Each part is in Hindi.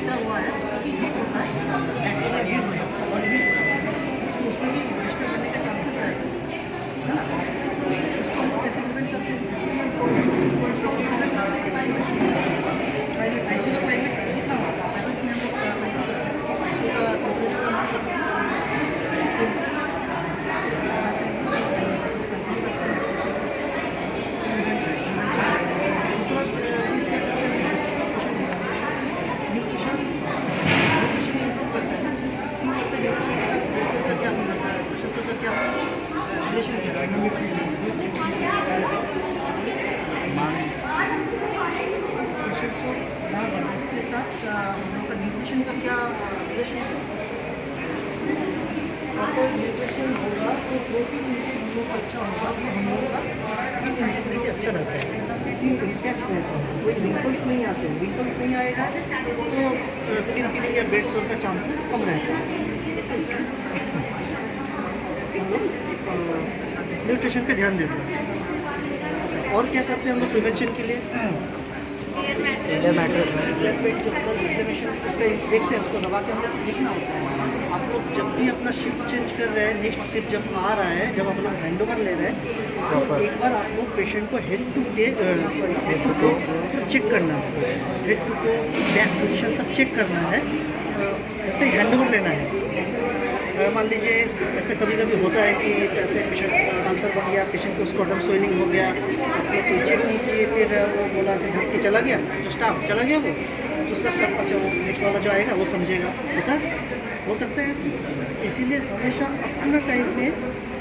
लेटा हुआ है उसका भी हीट होता है, बैक्टीरिया हीट होता है, बॉडी हीट होता है, तो उसमें भी डिस्टर्ब करने का चांसेस रहता है ना। उसको हम लोग कैसे प्रिवेंट करते हैं? उसको प्रिवेंट करते हैं क्लाइमेट आईसीयू का क्लाइमेट कितना होता है, क्लाइमेट में हम लोग कंट्रोल करते हैं, आईसीयू का टेम्परेचर इसके साथ हम लोग का न्यूट्रिशन का क्या रिलेशन है? प्रॉपर न्यूट्रिशन होगा तो प्रोटीन इंटेक हम लोग का अच्छा होगा तो हम लोग का स्किन इंटेग्रिटी अच्छा रहता है, स्किन इंटैक्ट रहता है, कोई रिंकल्स नहीं आते, रिंकल्स नहीं आएगा तो स्किन फीलिंग या बेड सोर का चांसेस कम रहता है। हम लोग न्यूट्रिशन पे ध्यान देते हैं। अच्छा, और क्या करते हैं हम लोग प्रिवेंशन के लिए? इन्फ्लेमेशन देखते हैं, उसको दबा के हम लोग देखना होता है। आप लोग जब भी अपना शिफ्ट चेंज कर रहे हैं, नेक्स्ट शिफ्ट जब आ रहा है, जब आप लोग हैंड ओवर ले रहे हैं, तो एक बार आप लोग पेशेंट को हेड टू टो चेक करना है, head to toe back position सब चेक करना है, ऐसे हैंड ओवर लेना है। मान लीजिए ऐसे कभी कभी होता है कि ऐसे पेशेंट आंसर बन गया, पेशेंट को स्कॉटम स्वेलिंग हो गया, आपने कोई चेक नहीं किए, फिर वो बोला कि ढक के चला गया, जो स्टाफ चला गया, वो दूसरा स्टाफ अच्छा वो नेक्स्ट वाला जो आएगा वो समझेगा, होता हो सकता है ऐसे। इसीलिए हमेशा अपना टाइम में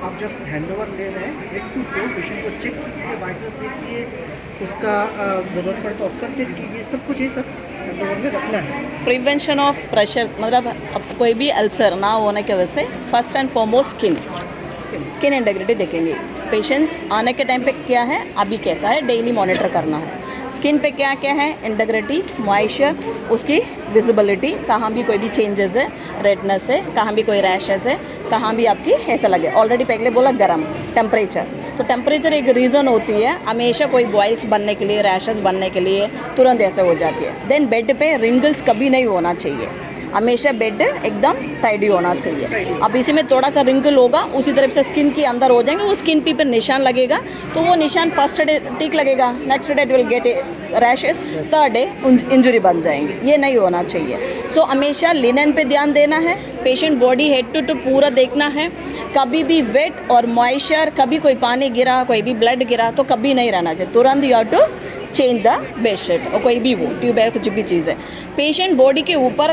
आप जब हैंड ओवर ले रहे हैं, हेड टू टो पेशेंट को चेक कीजिए, वाइटल्स देखिए, उसका ज़रूरत पड़े तो उसका टेक कीजिए, सब कुछ ये सब हैंड ओवर में रखना है। प्रिवेंशन ऑफ प्रेशर मतलब अब कोई भी अल्सर ना होने की वजह से first and foremost skin integrity देखेंगे। पेशेंट्स आने के टाइम पे क्या है, अभी कैसा है, डेली मॉनिटर करना है। स्किन पे क्या क्या है, इंटेग्रिटी, मॉइस्चर, उसकी विजिबिलिटी, कहाँ भी कोई भी चेंजेस है, रेडनेस है, कहाँ भी कोई रैशेस है, कहाँ भी आपकी ऐसा लगे। ऑलरेडी पहले बोला गरम टेम्परेचर, तो टेम्परेचर एक रीज़न होती है, हमेशा कोई बॉइल्स बनने के लिए, रैशेस बनने के लिए तुरंत ऐसे हो जाती है। देन बेड पे रिंगल्स कभी नहीं होना चाहिए, हमेशा बेड एकदम टाइडी होना चाहिए। अब इसी में थोड़ा सा रिंकल होगा, उसी तरफ से स्किन के अंदर हो जाएंगे, वो स्किन पे निशान लगेगा, तो वो निशान फर्स्ट डे ठीक लगेगा, next day it will get rashes, third day injury बन जाएंगी, ये नहीं होना चाहिए। सो हमेशा लिनन पे ध्यान देना है, patient body head to to पूरा देखना है, कभी भी वेट और मॉइस्चर, कभी कोई पानी गिरा, कोई भी ब्लड गिरा तो कभी नहीं रहना चाहिए, तुरंत you have to change the bedsheet, और कोई भी वो ट्यूब है, कुछ भी चीज़ है। पेशेंट बॉडी के ऊपर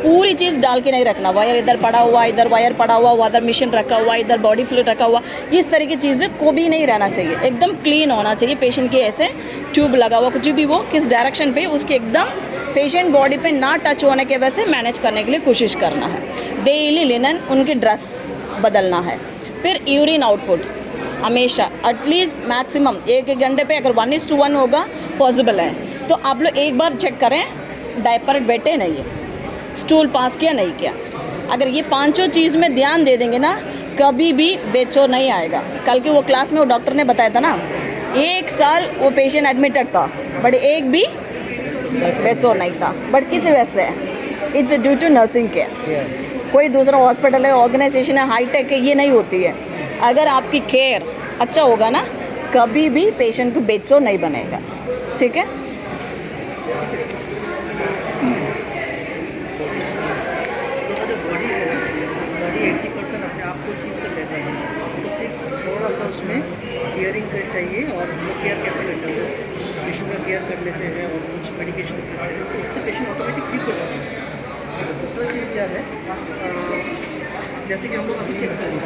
पूरी चीज़ डाल के नहीं रखना, वायर इधर पड़ा हुआ, इधर वायर पड़ा हुआ, उधर मशीन रखा हुआ, इधर बॉडी फ्लूइड रखा हुआ, इस तरह की चीज़ें को भी नहीं रहना चाहिए, एकदम क्लीन होना चाहिए। पेशेंट के ऐसे ट्यूब लगा हुआ कुछ भी वो किस डायरेक्शन पे, उसके एकदम पेशेंट बॉडी पे ना टच होने के वजह से मैनेज करने के लिए कोशिश करना है। डेली लिनन उनकी ड्रेस बदलना है। फिर यूरिन आउटपुट हमेशा एटलीस्ट मैक्सिमम एक घंटे पे अगर 1:1 होगा पॉसिबल है, तो आप लोग एक बार चेक करें डायपर वेट है नहीं है, स्टूल पास किया नहीं किया। अगर ये पांचों चीज़ में ध्यान दे देंगे ना, कभी भी बेचो नहीं आएगा। कल के वो क्लास में वो डॉक्टर ने बताया था ना, 1 साल वो पेशेंट एडमिटेड था बट एक भी बेचो नहीं था, बट किस वजह से? It's due to nursing care. कोई दूसरा हॉस्पिटल है, ऑर्गेनाइजेशन है, हाईटेक है, ये नहीं होती है। अगर आपकी केयर अच्छा होगा ना, कभी भी पेशेंट को बेचो नहीं बनेगा, ठीक है। केयरिंग कर चाहिए, और हम लोग केयर कैसे करते हैं, पेशेंट का केयर कर लेते हैं और कुछ मेडिकेशन देते हैं, तो इससे पेशेंट ऑटोमेटिक ठीक हो जाता है। अच्छा, दूसरा चीज़ क्या है, जैसे कि हम लोग अभी चेक करें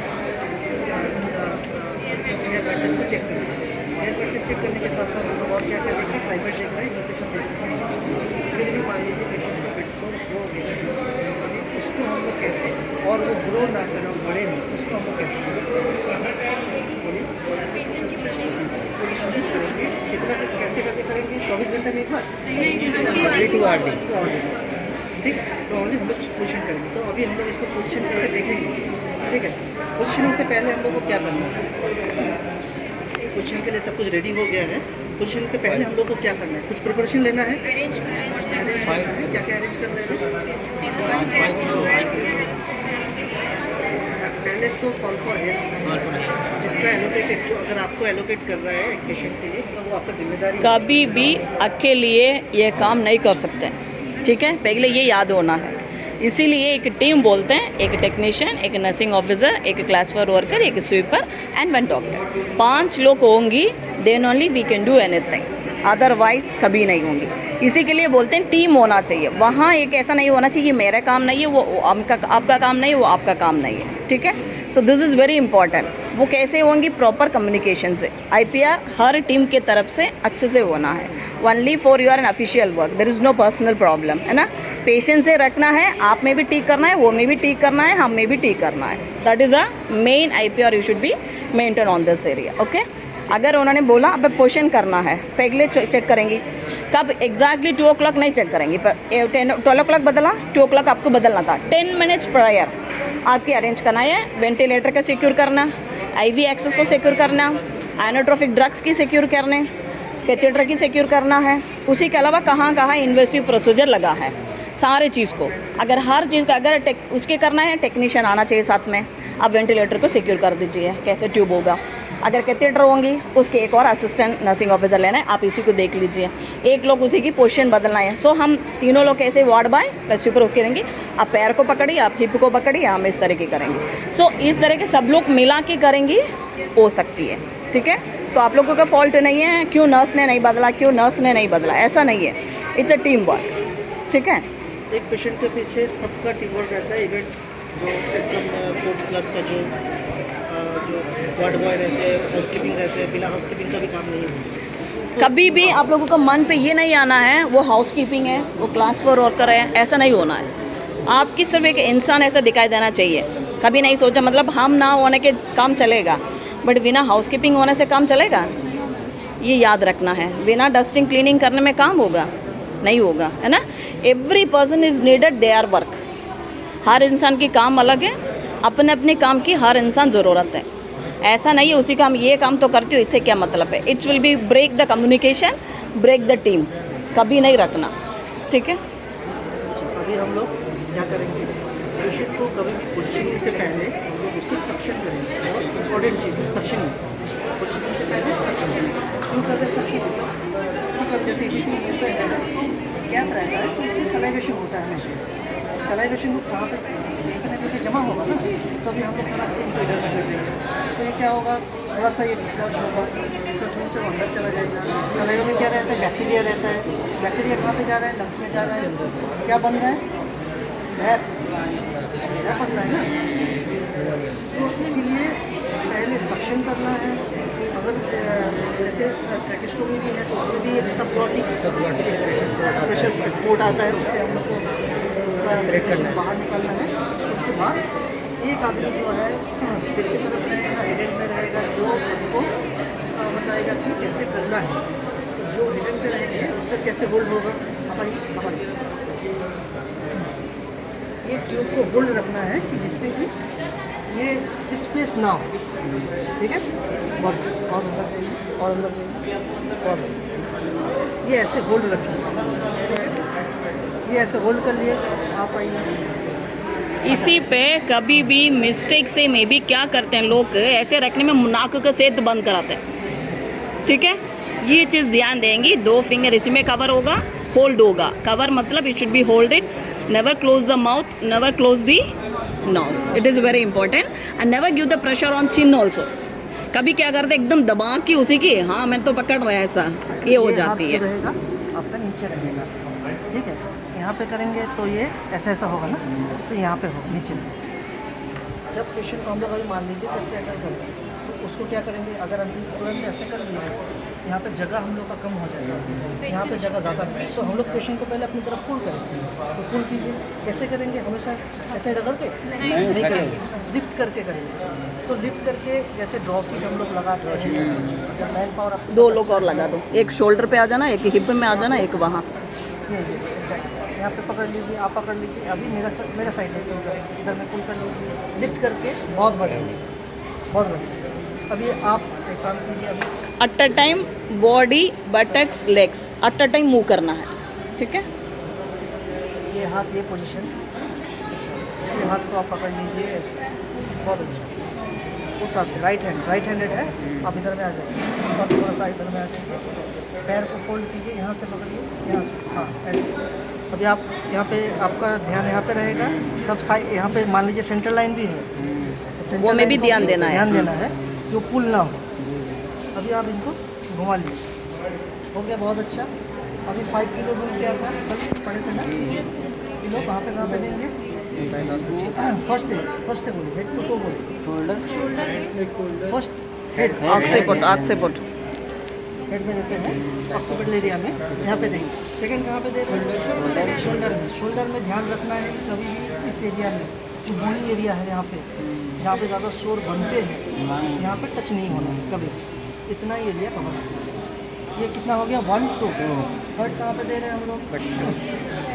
हेयर पैटर्न को चेक करें, हेयर पैटर्न चेक करने के साथ साथ हम लोग और क्या क्या देख रहे हैं, क्लाइमेट देख रहे हैं, न्यूट्रिशन देख रहे हैं। फिर भी मान लीजिए पेशेंट को बेडसोर हो गया, उसको हम लोग कैसे, और वो ग्रो ना करें और बढ़े नहीं, उसको हम लोग कैसे करेंगे, कितना कैसे करके करेंगे, 24 घंटे में एक बार, ठीक। तो ओनली हम लोग पोजिशन करेंगे, तो अभी हम लोग इसको पोजिशन करके देखेंगे, ठीक है। पोजिशनिंग से पहले हम लोग को क्या करना है, पोजिशन के लिए सब कुछ रेडी हो गया है, पोजिशन के पहले हम लोग को क्या करना है, कुछ प्रिपरेशन लेना है, अरेंज क्या क्या अरेंज कर रहे हैं, तो कॉल फॉर हेल्प जिसका एलोकेटेड, जो अगर आपको एलोकेट कर रहा है एक पेशेंट के लिए, तो वो आपका जिम्मेदारी है। कभी भी अकेले ये काम नहीं कर सकते, ठीक है, पहले ये याद होना है। इसीलिए एक टीम बोलते हैं, एक टेक्नीशियन, एक नर्सिंग ऑफिसर, एक क्लास 4 वर्कर, एक स्वीपर एंड 1 डॉक्टर। 5 लोग होंगी, then only we can do anything, otherwise कभी नहीं होंगी। इसी के लिए बोलते हैं टीम होना चाहिए। वहाँ एक ऐसा नहीं होना चाहिए मेरा काम नहीं है, वो आपका काम नहीं है, वो आपका काम नहीं है, ठीक है। So this is very important. वो कैसे होंगी? प्रॉपर कम्युनिकेशन से। IPR हर टीम के तरफ से अच्छे से होना है। Only for your an official work, there is no personal problem, है ना। पेशेंट से रखना है, आप में भी ठीक करना है, वो में भी ठीक करना है, हम में भी ठीक करना है। That is a main IPR you should be maintain on this area, okay. अगर उन्होंने बोला अब पोषण करना है, पहले चेक करेंगी। कब एग्जैक्टली 2 o'clock नहीं चेक करेंगी, 12 o'clock बदला, 2 o'clock आपको बदलना था। 10 minutes प्रायर आपकी अरेंज करना है। वेंटिलेटर का सिक्योर करना, IV एक्सेस को सिक्योर करना, एनोट्रोफिक ड्रग्स की सिक्योर करने, कैथेटर की सिक्योर करना है। उसी के अलावा कहाँ कहाँ इन्वेसिव प्रोसीजर लगा है, सारे चीज़ को अगर हर चीज़ का अगर उसके करना है, टेक्नीशियन आना चाहिए साथ में। आप वेंटिलेटर को सिक्योर कर दीजिए, कैसे ट्यूब होगा। अगर कैथेटर होंगी, उसके एक और असिस्टेंट नर्सिंग ऑफिसर लेना है, आप इसी को देख लीजिए। एक लोग उसी की पोजीशन बदलना है। सो हम तीनों लोग कैसे वार्ड बाय प्लस ऊपर उसके रहेंगे। आप पैर को पकड़िए, आप हिप को पकड़िए, हम इस तरह की करेंगे। सो इस तरह के सब लोग मिला के करेंगी, हो सकती है, ठीक है। तो आप लोगों का फॉल्ट नहीं है, क्यों नर्स ने नहीं बदला, क्यों नर्स ने नहीं बदला, ऐसा नहीं है। इट्स अ टीम वर्क, ठीक है। एक पेशेंट के पीछे सबका टीम वर्क रहता है। इवन जो एकदम 4+ का जो वार्ड बॉय रहते हैं, हाउसकीपिंग रहते हैं, बिना हाउसकीपिंग का भी काम नहीं होता। कभी भी आप लोगों का मन पे ये नहीं आना है वो हाउसकीपिंग है, वो क्लास 4 वर्कर है, ऐसा नहीं होना है। आपकी सिर्फ एक इंसान ऐसा दिखाई देना चाहिए। कभी नहीं सोचा मतलब हम ना होने के काम चलेगा, बट बिना हाउसकीपिंग होने से काम चलेगा, ये याद रखना है। बिना डस्टिंग क्लीनिंग करने में काम होगा? नहीं होगा, है ना। Every person is needed their work. हर इंसान की काम अलग है, अपने अपने काम की हर इंसान ज़रूरत है। ऐसा नहीं है उसी काम ये काम तो करती हो, इससे क्या मतलब है। It's will be break the communication, break the team, कभी नहीं रखना, ठीक है। अभी हम लोग क्या करेंगे, पेशेंट को कभी भी पोजिशनिंग से पहले हम लोग उसको सक्शन करेंगे। बहुत इंपॉर्टेंट चीज़ है सक्शनिंग। पोजिशनिंग से पहले सक्शन क्यों करते हैं? सक्शन जैसे गैप रहता है तो इसमें सलाइवेशन होता है हमेशा। सलाइवेशन कहाँ पे पे जमा होगा ना, तो अभी हम लोग थोड़ा सा इनको इधर में कर देंगे, तो ये क्या होगा, थोड़ा सा ये डिस्लॉज होगा, डिस्लॉज होने से वो अंदर चला जाएगा। सलाइवा में क्या रहता है? बैक्टीरिया रहता है। बैक्टीरिया कहाँ पे जा रहा है? लंग्स में जा रहा है। क्या बन रहा है? भैप बन रहा है ना। तो इसीलिए पहले सक्शन करना है। अगर जैसे ट्रैकेस्टोमी भी है तो उसमें भी एक सबग्लॉटिक प्रेशर पोर्ट आता है, उससे हम लोग को बाहर निकालना है। उसके बाद एक आदमी जो है सिर की तरफ रहेगा, हेडेड में रहेगा, जो सबको बताएगा कि कैसे करना है। तो जो हेडेड पे रहेंगे उसका कैसे होल्ड होगा, अब ये ट्यूब को होल्ड रखना है कि जिससे कि ये स्पेस ना हो, ठीक है। और अंदर जाइए, और अंदर जाइए, और ये ऐसे होल्ड रखिए, ठीक है। ये ऐसे होल्ड कर लिए, आप आइए। इसी पे कभी भी मिस्टेक से मे बी क्या करते हैं लोग, ऐसे रखने में नाक का सेत बंद कराते हैं, ठीक है। ये चीज़ ध्यान देंगी। 2 फिंगर इसमें कवर होगा, होल्ड होगा। कवर मतलब it should B hold it, never close the mouth, never close the nose, it is very important. And never give the pressure on chin also. कभी क्या करते एकदम दबा की उसी की, हाँ मैं तो पकड़ रहा है, ऐसा ये हो जाती है। रहेगा आपका नीचे रहेगा, ठीक है। यहाँ पे करेंगे तो ये ऐसा ऐसा होगा ना, तो यहाँ पे हो नीचे। जब पेशेंट को हम लोग अभी मान लीजिए तो क्या करते हैं, तो उसको क्या करेंगे, अगर अभी तुरंत ऐसे कर लिए यहाँ पे जगह हम लोग का कम हो जाएगा, यहाँ पे जगह ज़्यादा है, तो हम लोग पेशेंट को पहले अपनी तरफ पुल करेंगे। तो पुल कीजिए, कैसे करेंगे? हमेशा ऐसे रगड़ के नहीं करेंगे, लिफ्ट करके करेंगे। तो लिफ्ट करके जैसे ड्रॉ सीट हम लोग लगाते हैं, अगर मैन पावर आप 2 लोग और लगा दो, एक शोल्डर पे आ जाना, एक हिप में आ जाना, एक वहाँ। यहाँ पे पकड़ लीजिए, आप पकड़ लीजिए। अभी मेरा साइड में पुल करें, इधर में पुल कर लीजिए, लिफ्ट करके बहुत बढ़िया, बहुत बढ़िया। अभी आप एक काम कीजिए, अभी at a time body, buttocks, legs at a time move करना है, ठीक है। ये हाथ, ये पोजीशन, ये हाथ को आप पकड़ लीजिए ऐसे, बहुत अच्छा। उस हिसाब से राइट हैंडेड है, आप इधर में आ जाइए और थोड़ा सा इधर में आ जाइए, पैर को फोल्ड कीजिए, यहाँ से पकड़िए, यहाँ से, हाँ ऐसे। अभी आप यहाँ पे आपका ध्यान यहाँ पे रहेगा, सब साइड यहाँ पे मान लीजिए सेंटर लाइन भी है, तो वो में भी ध्यान देना है। ध्यान देना है कि वो पुल ना हो। अभी आप इनको घुमा लीजिए, हो गया, बहुत अच्छा। अभी 5 किलो दूर क्या था, कल पड़े थे ना किलो, कहाँ पे देंगे? फर्स्ट से बोलिए, हेड टू बोलिए, शोल्डर फर्स्ट, हेड आग से पुट हेड में देते हैं, ऑक्सीपिटल एरिया में, यहाँ पे देंगे। सेकंड कहाँ पे दे रहे हैं? शोल्डर में ध्यान रखना है कभी भी इस एरिया में, जो बोनी एरिया है यहाँ पे, जहाँ पे ज़्यादा शोर बनते हैं, यहाँ पे टच नहीं होना है कभी, इतना ही एरिया कवर है। ये कितना हो गया? 1 2। थर्ड कहाँ पे दे रहे हैं हम लोग?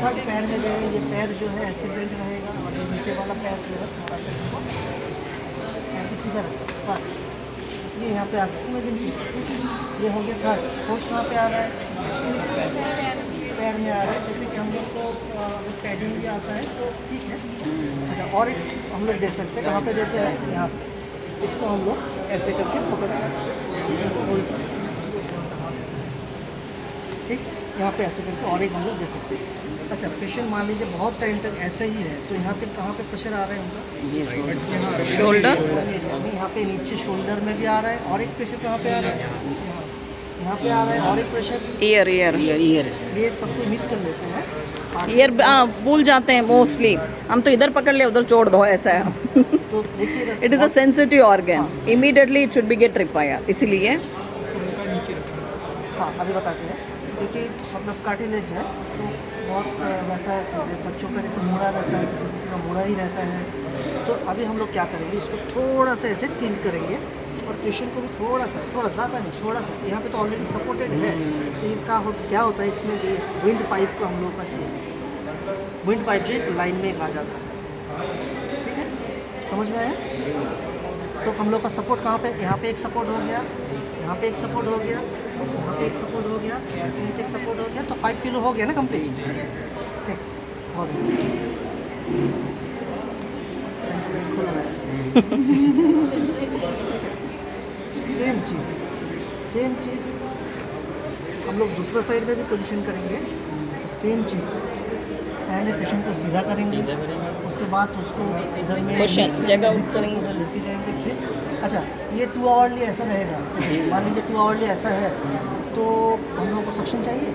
थर्ड पैर में दे रहे हैं। ये पैर जो है ऐसे बेल्ट रहेगा और ये नीचे वाला पैर जो है थोड़ा सा ऐसे सीधा रखा, ये यहाँ पे आ गया, इमेजिन की ये हो गया थर्ड। फोर्थ कहाँ पे आ रहा है? पैर में आ रहा है। जैसे कि हम लोग को पैडिंग भी आता है तो ठीक है। अच्छा, और एक हम लोग दे सकते हैं, कहाँ पे देते हैं? यहाँ पे। इसको हम लोग ऐसे करके पकड़, ठीक, यहाँ पे ऐसे करके और एक हम लोग दे सकते हैं। अच्छा, पेशेंट मान लीजिए बहुत टाइम तक ऐसा ही है, तो यहाँ पे कहाँ पे प्रेशर आ रहा है उनका? शोल्डर, यहाँ पे नीचे शोल्डर में भी आ रहा है, और एक प्रेशर कहाँ पे आ रहा है? यहाँ पे आ रहा है, और एक प्रेशर ईयर। ये सबको मिस कर लेते हैं, ईयर भूल जाते हैं मोस्टली, हम तो इधर पकड़ ले उधर छोड़ दो, ऐसा है। तो देखिएगा, it is a sensitive organ, immediately it should be get require, इसीलिए हाँ अभी बताते हैं। क्योंकि मतलब कार्टिलेज है तो बहुत वैसा है, जैसे बच्चों का जैसे मुड़ा रहता है, किसी का मुड़ा ही रहता है। तो अभी हम लोग क्या करेंगे, इसको थोड़ा सा ऐसे टिल्ट करेंगे और पेशेंट को भी थोड़ा ज़्यादा नहीं, थोड़ा सा, यहाँ पे तो ऑलरेडी सपोर्टेड है। तो ये क्या होता है इसमें, ये विंड पाइप का हम लोग का विंड पाइप जो एक लाइन में आ जाता है, ठीक है, समझ में आया? तो हम लोग का सपोर्ट कहाँ पे? यहाँ पे एक सपोर्ट हो गया, यहाँ पे एक सपोर्ट हो गया, यहाँ पे एक सपोर्ट हो गया, नीचे एक सपोर्ट हो गया, तो 5 किलो हो गया ना कंप्लीट। ठीक, बहुत सेंटीमेंट खुल रहा है। सेम चीज़ हम लोग दूसरा साइड में भी पोजीशन करेंगे। तो सेम चीज़, पहले पेशेंट को सीधा करेंगे, उसके बाद उसको इधर में जगह करेंगे, उधर लेके जाएंगे। फिर अच्छा, ये 2 आवरली ऐसा रहेगा, मान लीजिए 2 आवरली ऐसा है, तो हम लोगों को सक्शन चाहिए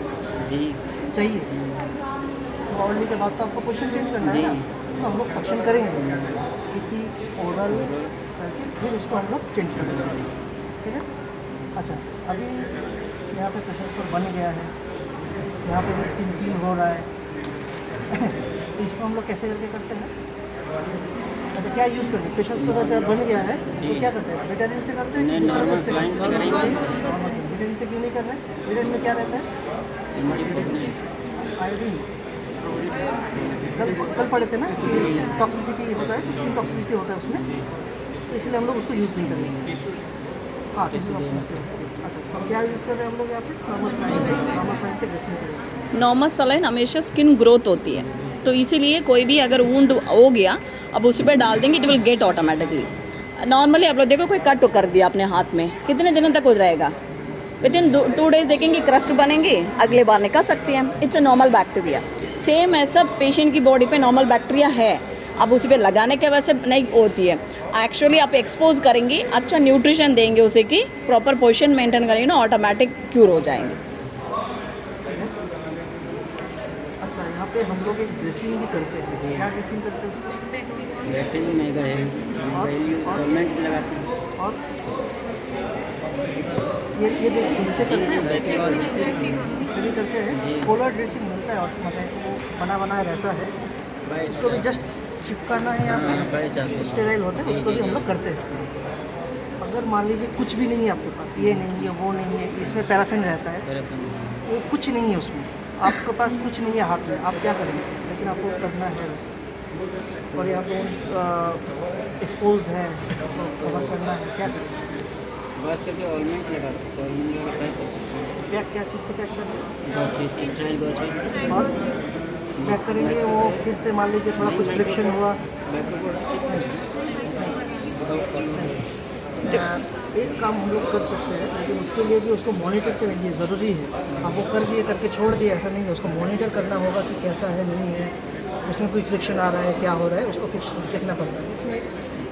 चाहिए 2 आवरली के बाद तो आपको पोजीशन चेंज करना है ना, तो हम लोग सक्शन करेंगे इति ओरल करके, फिर उसको हम लोग चेंज करेंगे, ठीक है। अच्छा, अभी यहाँ पे प्रेशर सर बन गया है, यहाँ पे भी स्किन पील हो रहा है। तो इसको हम लोग कैसे करके करते हैं? अच्छा, क्या यूज़ करते हैं? प्रेशर सर बन गया है तो क्या करते हैं? बेटाडिन से करते हैं कि दूसरा कुछ से? बेटाडिन से क्यों नहीं कर रहे हैं? बेटाडिन में क्या रहता है? आयोडीन। कल पढ़े थे ना कि टॉक्सिसिटी होता है, स्किन टॉक्सिसिटी होता है उसमें, तो इसलिए हम लोग उसको यूज़ नहीं करेंगे। हाँ, अच्छा, तो क्या यूज़ कर रहे हैं हम लोग यहाँ पे? नॉर्मल साइन के ड्रेसिंग करेंगे। नॉर्मल सलाइन हमेशा स्किन ग्रोथ होती है, तो इसीलिए कोई भी अगर वुंड हो गया, अब उस पर डाल देंगे, it will get automatically. Normally आप लोग देखो, कोई कट कर दिया अपने हाथ में, कितने दिनों तक हो जाएगा? विदिन 2 डेज देखेंगे क्रस्ट बनेंगे, अगले बार निकल सकती हैं। It's a normal bacteria. Same ऐसा पेशेंट की बॉडी पे नॉर्मल बैक्टीरिया है, अब उसी पे लगाने के वजह से नहीं होती है। एक्चुअली आप एक्सपोज करेंगे, अच्छा न्यूट्रिशन देंगे उसे कि प्रॉपर पोजीशन मेंटेन करेंगे ना, ऑटोमेटिक क्यूर हो जाएंगे। अच्छा, यहाँ पे हम लोग एक ड्रेसिंग भी करते हैं। क्या ड्रेसिंग करते हैं उसको? और ये देखिए, इससे करते हैं, इससे भी करते हैं। पोलर ड्रेसिंग मिलता है और मतलब वो बना रहता है, उसको भी जस्ट चिपकाना है यहाँ पे, स्टेराइल होते हैं, उसको भी हम लोग करते हैं। अगर मान लीजिए कुछ भी नहीं है आपके पास, ये नहीं है, वो नहीं है, इसमें पैराफिन रहता है, वो कुछ नहीं है उसमें, आपके पास कुछ नहीं है हाथ में, आप क्या करेंगे? लेकिन आपको करना है वैसे, और यहाँ पे एक्सपोज है, उसको कवर करना है, क्या करेंगे? बस करके ऑलमेंट लगा सकते हैं, ऑलमेंट लगा पैक कर सकते हैं। पैक क्या चीज़ से पैक करेंगे? और और पैक करेंगे, वो फिर से मान लीजिए थोड़ा कुछ फ्रिक्शन हुआ, एक काम हम लोग कर सकते हैं, लेकिन उसके लिए भी उसको मॉनिटर चाहिए, ज़रूरी है। आप वो कर दिए करके छोड़ दिए ऐसा नहीं है, उसको मॉनिटर करना होगा कि कैसा है नहीं है, उसमें कोई फ्रिक्शन आ रहा है क्या हो रहा है, उसको फिक्स देखना पड़ता है। इसमें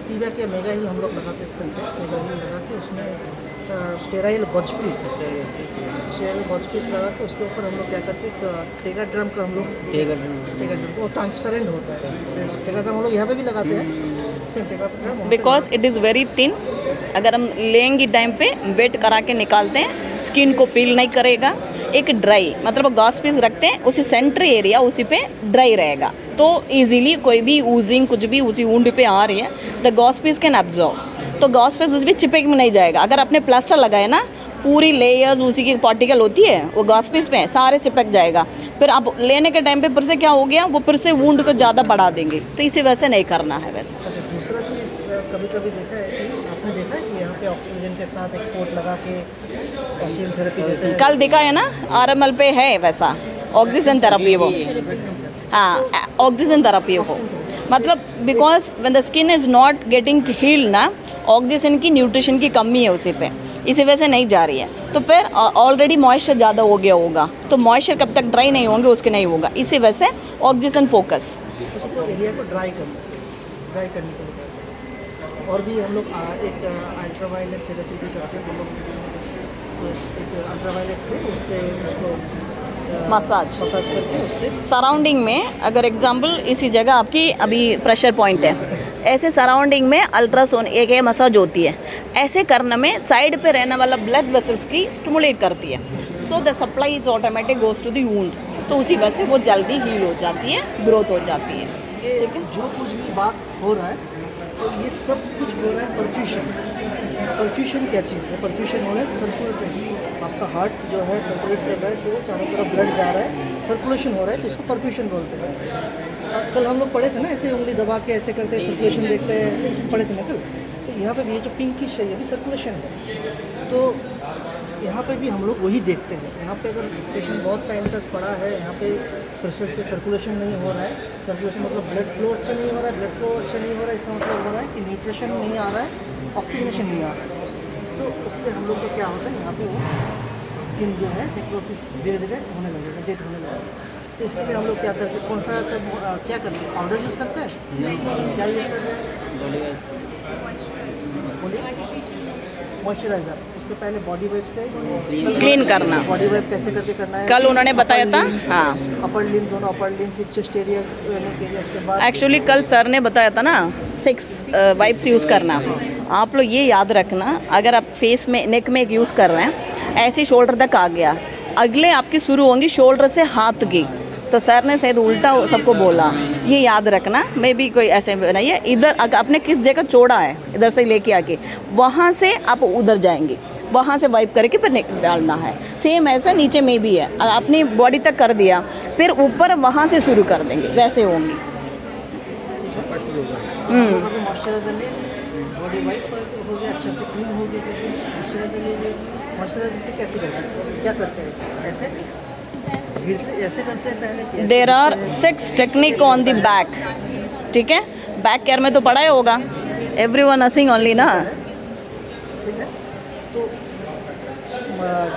टीवैक या मेगा ही हम लोग लगाते हैं, मेगा ही लगा के उसमें स्टेराइल गॉज पीस लगा के उसके ऊपर हम लोग क्या करते हैं, टेगा ड्रम का हम लोग टेगा ड्रम वो ट्रांसपेरेंट होता है, टेगा ड्रम हम लोग यहाँ पे भी लगाते हैं, same Tega drum because it is very thin. अगर हम लेंगे टाइम पे वेट करा के निकालते हैं, स्किन को पील नहीं करेगा। एक ड्राई मतलब गॉस पीस रखते हैं, उसी सेंटर एरिया उसी पे ड्राई रहेगा, तो इजीली कोई भी ऊजिंग कुछ भी उसी वुंड पे आ रही है, the Gauss piece can absorb, तो गॉस पीस उस पर चिपक में नहीं जाएगा। अगर आपने प्लास्टर लगाए ना, पूरी लेयर्स उसी की पार्टिकल होती है वो गॉस पीस पे सारे चिपक जाएगा। फिर आप लेने के टाइम पे फिर से क्या हो गया, वो फिर से वुंड को ज़्यादा बढ़ा देंगे, तो इसे वैसे नहीं करना है। वैसे दूसरा चीज़ कभी कभी देखा है कि आपने देखा है कि यहाँ पे ऑक्सीजन के साथ एक पोर्ट लगा के ऑक्सीजन थेरेपी देते हैं, कल दिखा है ना RML पे है वैसा ऑक्सीजन थेरेपी, वो हाँ ऑक्सीजन थेरेपी हो, मतलब because when the skin is not getting heeled ना, ऑक्सीजन की न्यूट्रिशन की कमी है उसी पे, इसी वजह से नहीं जा रही है। तो फिर ऑलरेडी मॉइस्चर ज़्यादा हो गया होगा, तो मॉइस्चर कब तक ड्राई नहीं होंगे उसके नहीं होगा, इसी वजह से ऑक्सीजन फोकस। उसको एरिया को ड्राई करने के लिए। और भी हम लोग एक अल्ट्रावायलेट थेरेपी भी करते हैं हम लोग, तो एक अल्ट्रावायलेट से उससे उसको मसाज करके उससे सराउंडिंग में, अगर एग्जांपल इसी जगह आपकी अभी प्रेशर पॉइंट है, ऐसे सराउंडिंग में अल्ट्रासोन एक मसाज होती है, ऐसे करने में साइड पे रहने वाला ब्लड वेसल्स की स्टिमुलेट करती है, so the supply is automatic goes to the wound, तो उसी वजह से वो जल्दी हील हो जाती है, ग्रोथ हो जाती है। ठीक है, जो कुछ भी बात हो रहा है तो ये सब कुछ हो रहा है परफ्यूशन क्या चीज़ है, परफ्यूशन हो रहा है सर्कुलेट, आपका हार्ट जो है सर्कुलेट कर रहा है, तो चारों तरफ ब्लड जा रहा है, सर्कुलेशन हो रहा है, तो इसको परफ्यूशन बोलते हैं। कल हम लोग पढ़े थे ना, ऐसे उंगली दबा के ऐसे करते हैं, सर्कुलेशन देखते हैं, पढ़े थे ना कल, तो यहाँ पे भी ये जो पिंकिश है ये भी सर्कुलेशन है, तो यहाँ पे भी हम लोग वही देखते हैं। यहाँ पे अगर पेशेंट बहुत टाइम तक पड़ा है, यहाँ पे प्रेशर से सर्कुलेशन नहीं हो रहा है, सर्कुलेशन मतलब ब्लड फ्लो अच्छा नहीं हो रहा है, ब्लड फ्लो अच्छा नहीं हो रहा है, इसका मतलब हो रहा है कि न्यूट्रिशन नहीं आ रहा है, ऑक्सीजनेशन नहीं आ रहा है, तो उससे हम लोग को क्या होता है, यहाँ पे वो स्किन जो है नेक्रोसिस धीरे धीरे होने लगेगा, डेट होने लगेगा। तो इसके लिए हम लोग क्या करते हैं, कौन सा क्या करते हैं, पाउडर यूज़ करते हैं, क्या यूज़ करते हैं, मॉइस्चराइज़र, उसके पहले बॉडी वेब से क्लीन करना, बॉडी वेब कैसे करके करना है, कल उन्होंने बताया था। हाँ अपर लिम्ब, दोनों अपर लिम्ब, फिर चेस्ट एरिया के लिए, उसके बाद एक्चुअली कल सर ने बताया था ना 6 वाइप्स यूज़ करना। आप लोग ये याद रखना, अगर आप फेस में नेक में एक यूज़ कर रहे हैं, ऐसे शोल्डर तक आ गया, अगले आपकी शुरू होंगी शोल्डर से हाथ की, तो सर ने शायद उल्टा सबको बोला, ये याद रखना। मे भी कोई ऐसे नहीं है, इधर आपने किस जगह छोड़ा है, इधर से लेके आके वहाँ से आप उधर जाएंगे, वहाँ से वाइप करके फिर डालना है। सेम ऐसा नीचे में भी है, अपनी बॉडी तक कर दिया, फिर ऊपर वहाँ से शुरू कर देंगे, वैसे होंगी। मॉइस्चराइजर ले, बॉडी वाइप हो गया, अच्छे से क्लीन हो गया, मॉइस्चराइजर ले लिया। मॉइस्चराइजर से कैसे करते हैं, क्या करते हैं, ऐसे करते हैं पहले। There are 6 technique on the back, ठीक है, बैक केयर में तो पढ़ा ही होगा, एवरीवन नर्सिंग ओनली ना। ठीक है, तो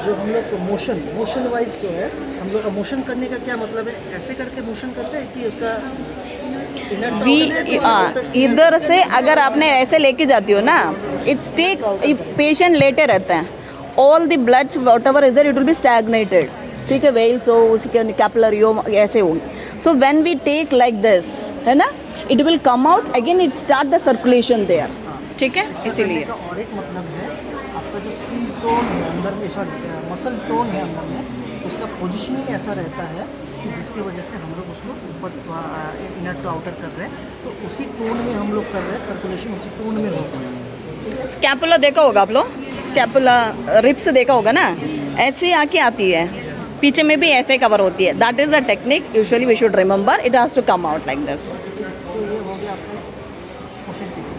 जो हम लोग मोशन वाइज जो है, हम लोग का मोशन करने का क्या मतलब है, ऐसे करके मोशन करते हैं कि उसका इधर से अगर आपने ऐसे लेके जाती हो ना, इट्स टेक पेशेंट लेटे रहते हैं, all the bloods whatever is there it will be stagnated, ठीक है, वेल्स हो, उसी के कैपिलरी हो, ऐसे होंगे। So when we take like this, है ना, it will come out again, it start the circulation there, ठीक है, इसीलिए। और एक मतलब है आपका जो स्किन टोन है अंदर में, मसल टोन है अंदर में, उसका पोजीशनिंग ऐसा रहता है कि जिसकी वजह से हम लोग उसको ऊपर इनर टू आउटर कर रहे हैं, तो उसी टोन में हम लोग कर रहे हैं, सर्कुलेशन उसी टोन में हो रहा है। स्कैपुला देखा होगा आप लोग, स्कैपुला रिप्स देखा होगा ना, ऐसी आके आती है, पीछे में भी ऐसे कवर होती है, that is the technique, usually we should remember, it has to come out like this. तो ये हो गया आपका मोशन टेक्निक।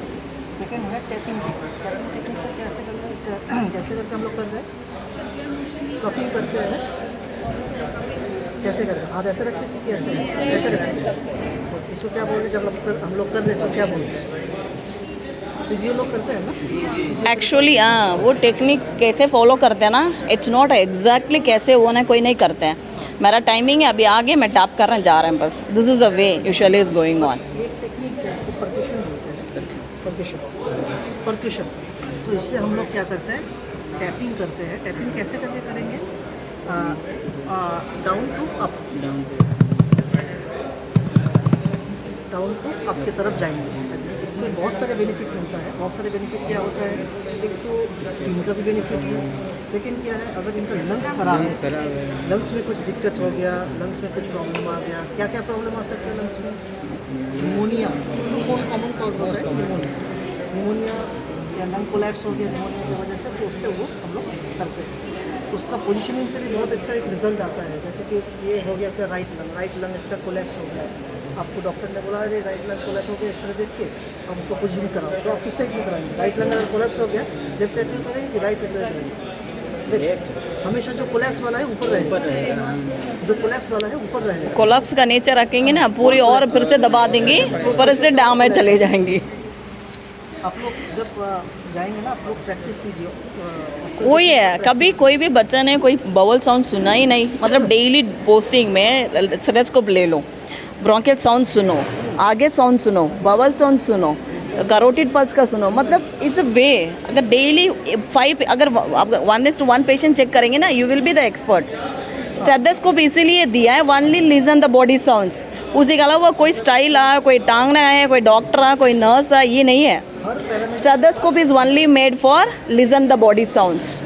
सेकेंड है टैपिंग टेक्निक। टैपिंग टेक्निक को कैसे करके हम लोग कर रहे हैं, कपिंग करते हैं, कैसे करते हैं, हाथ ऐसे रखते हैं कि ऐसे रखते हैं, इसको क्या बोलते हैं, जब हम लोग कर रहे हैं इसको क्या बोलते हैं, फिजियो लोग करते हैं ना। एक्चुअली हाँ, वो टेक्निक कैसे फॉलो करते हैं ना, इट्स नॉट एग्जैक्टली कैसे वो ना कोई नहीं करते हैं। मेरा टाइमिंग है अभी आगे, मैं टैप करने जा रहे हैं बस। This is a way usually is going on. एक टेक्निक है, इसको परक्यूशन बोलते हैं। परक्यूशन तो इससे हम लोग क्या करते हैं, टैपिंग करते हैं। टैपिंग कैसे करके करेंगे, down to up, down to up की तरफ जाएंगे ऐसे। इससे बहुत सारे बेनिफिट मिलता है। बहुत सारे बेनिफिट क्या होता है, एक तो स्किन का भी बेनिफिट है। सेकंड क्या है, अगर इनका लंग्स खराब है, लंग्स में कुछ दिक्कत हो गया, लंग्स में कुछ प्रॉब्लम आ गया, क्या क्या प्रॉब्लम आ सकता है लंग्स में, निमोनिया बहुत कॉमन कॉज होता है। निमोनिया या लंग कोलैप्स हो गया निमोनिया की वजह से, तो उससे वो हम लोग करते हैं। उसका पोजीशनिंग से भी बहुत अच्छा एक रिजल्ट आता है। जैसे कि ये हो गया आपका राइट लंग इसका कोलैप्स हो गया, आपको डॉक्टर ने बोला अरे राइट लंग कोलैप्स हो गया, एक्सरे देख के आप उसको पोजीशनिंग कराओ, तो आप किस साइड में कराएंगे, राइट लंग अगर कोलैप्स हो गया लेफ्ट साइड में करेंगे कि राइट साइड में करेंगे। हमेशा जो कोलैप्स वाला है ऊपर रहेगा, जो कोलैप्स वाला है ऊपर रहेगा। कोलैप्स का नेचर रखेंगे ना पूरी, और फिर से दबा देंगे, ऊपर से डाउन में चले जाएंगे। आप लोग जब जाएंगे ना, आप लोग प्रैक्टिस कीजिए। वही है, कभी कोई भी बच्चा ने कोई बवल साउंड सुना ही नहीं, मतलब डेली पोस्टिंग में स्टेथोस्कोप ले लो, ब्रोंकियल साउंड सुनो, आगे साउंड सुनो, बवल साउंड सुनो, करोटिड पल्स का सुनो, मतलब इट्स अ वे। अगर डेली 5 अगर 1:1 पेशेंट चेक करेंगे ना, you will be the expert. Stethoscope इसीलिए दिया है, only listen the body sounds. उसी के अलावा कोई स्टाइल आ, कोई टांगना है, कोई डॉक्टर आ, कोई नर्स आ, ये नहीं है। Stethoscope is only made for listen the body sounds.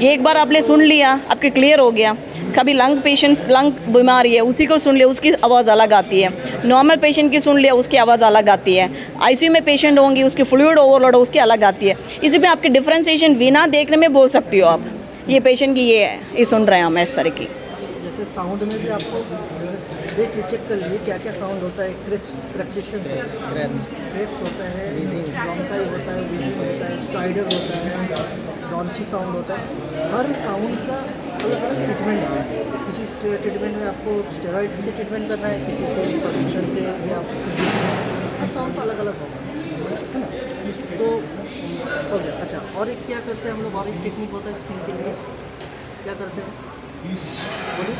ये एक बार आपने सुन लिया, आपके क्लियर हो गया। कभी लंग पेशेंट, लंग बीमारी है, उसी को सुन लिया, उसकी आवाज़ अलग आती है। नॉर्मल पेशेंट की सुन लिया, उसकी आवाज़ अलग आती है। आईसीयू में पेशेंट होंगी, उसकी फ्लूइड ओवरलोड हो, उसकी अलग आती है। इसी में आपकी डिफ्रेंसिएशन बिना देखने में बोल सकती हो आप, ये पेशेंट की ये है, ये सुन रहे हैं हम इस तरह की। जैसे साउंड में भी आपको देख के चेक कर लीजिए क्या क्या साउंड होता है। क्रेप्स होता है, ब्रोंकाई होता है, विजिंग होता है, स्टाइडर होता है, रॉन्ची साउंड होता है। हर साउंड का अलग अलग ट्रीटमेंट है। किसी ट्रीटमेंट में आपको स्टेरॉइड से ट्रीटमेंट करना है, किसी से परक्यूशन से, या हर साउंड का अलग अलग होगा, है ना। तो हो गया। अच्छा, और एक क्या करते हैं हम लोग, और एक टेक्निक होता है स्किन के लिए, क्या करते हैं बोलिए।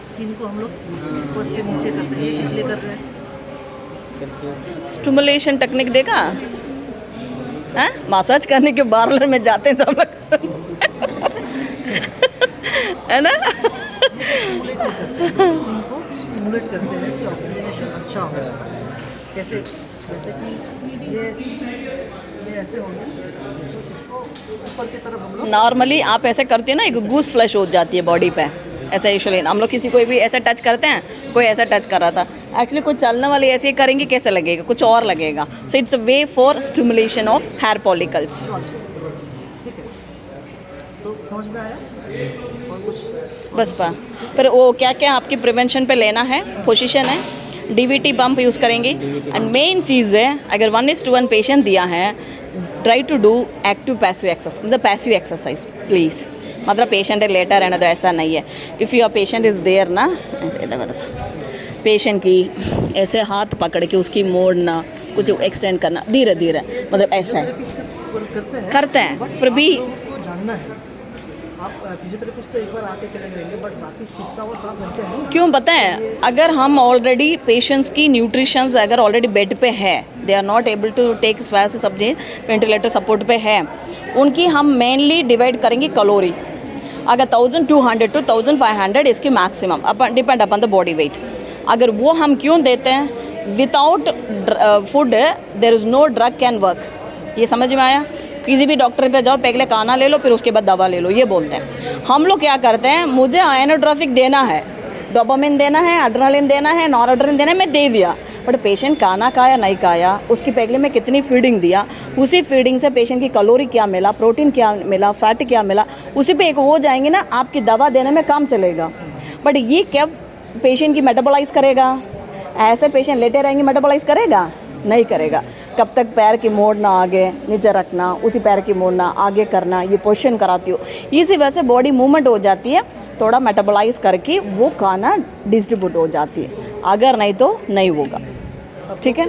स्किन को हम लोग ऊपर से नीचे करते हैं, ये इसलिए कर रहे हैं। स्टिमुलेशन टेक्निक देखा है, मसाज करने के पार्लर में जाते हैं सब लोग है ना। स्किन को स्टिमुलेट करते हैं कि ऑक्सीजनेशन अच्छा हो। कैसे, जैसे कि ये ऐसे होंगे, इसको ऊपर की तरफ हम लोग नॉर्मली आप ऐसे करते हैं ना, एक गूस फ्लश हो जाती है बॉडी पे, ऐसा यूजुअली हम लोग किसी कोई भी ऐसा टच करते हैं, कोई ऐसा टच कर रहा था, एक्चुअली कोई चलने वाले ऐसे ही करेंगे, कैसे लगेगा, कुछ और लगेगा। So it's a way for stimulation of hair follicles. ठीक है, तो समझ में आया। और कुछ बस फिर वो क्या क्या आपकी प्रिवेंशन पे लेना है, पोजीशन है, डीवीटी पंप यूज़ करेंगे। एंड मेन चीज़ है, अगर 1:1 पेशेंट दिया है, try to do active passive exercise, मतलब पैसिव एक्सरसाइज प्लीज़। मतलब पेशेंट है लेटर रहना, तो ऐसा नहीं है। If your patient is there ना, ऐसे देखो पेशेंट की ऐसे हाथ पकड़ के उसकी मोड़ना, कुछ एक्सटेंड करना धीरे धीरे, मतलब ऐसा है करते हैं। पर भी आपको जानना है, आप फिजियोथेरेपिस्ट तो एक बार आके चले जाएंगे, बट बाकी 6 आवर्स आप रहते हैं। क्यों बताएं, अगर हम ऑलरेडी पेशेंट्स की न्यूट्रिशंस अगर ऑलरेडी बेड पे है, they are not able to take स्वास सब्जी, वेंटिलेटर सपोर्ट पे है, उनकी हम मेनली डिवाइड करेंगे कैलोरी। अगर 1200 to 1500 इसकी maximum upon depend upon the body weight. अगर वो हम क्यों देते हैं, without food there is no drug can work. ये समझ में आया। किसी भी डॉक्टर पे जाओ, पहले खाना ले लो, फिर उसके बाद दवा ले लो, ये बोलते हैं। हम लोग क्या करते हैं, मुझे आयनोट्रोफिक देना है, डोपामिन देना है, एड्रेनालिन देना है, नॉरएड्रेनालिन देना है, मैं दे दिया, बट पेशेंट खाना खाया नहीं खाया, उसकी पहले में कितनी फीडिंग दिया, उसी फीडिंग से पेशेंट की कैलोरी क्या मिला, प्रोटीन क्या मिला, फैट क्या मिला, उसी पे एक हो जाएंगे ना, आपकी दवा देने में काम चलेगा। बट ये क्या पेशेंट की मेटाबोलाइज करेगा? ऐसे पेशेंट लेटे रहेंगे, मेटाबोलाइज करेगा? नहीं करेगा। कब तक पैर की मोड़ना, आगे नीचे रखना, उसी पैर की मोड़ना, आगे करना, ये पोजीशन कराती हो, इसी वजह से बॉडी मूवमेंट हो जाती है, थोड़ा मेटाबोलाइज करके वो खाना डिस्ट्रीब्यूट हो जाती है। अगर नहीं तो नहीं होगा। ठीक है।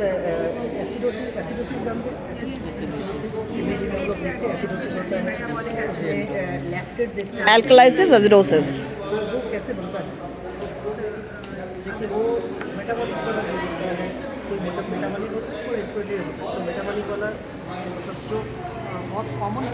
एसिडोसिस जानते हैं? इमेजिंग में हम लोग देखते हैं एसिडोसिस होता है, उसमें लैक्टेट देखते हैं। एल्कलाइसिस एसिडोसिस। वो कैसे बनता है? देखिए वो मेटाबॉलिक वाला जो होता है, कोई मेटाबॉलिक होता है, कोई रेस्पिरेटरी होता है। तो मेटाबॉलिक वाला मतलब जो बहुत कॉमन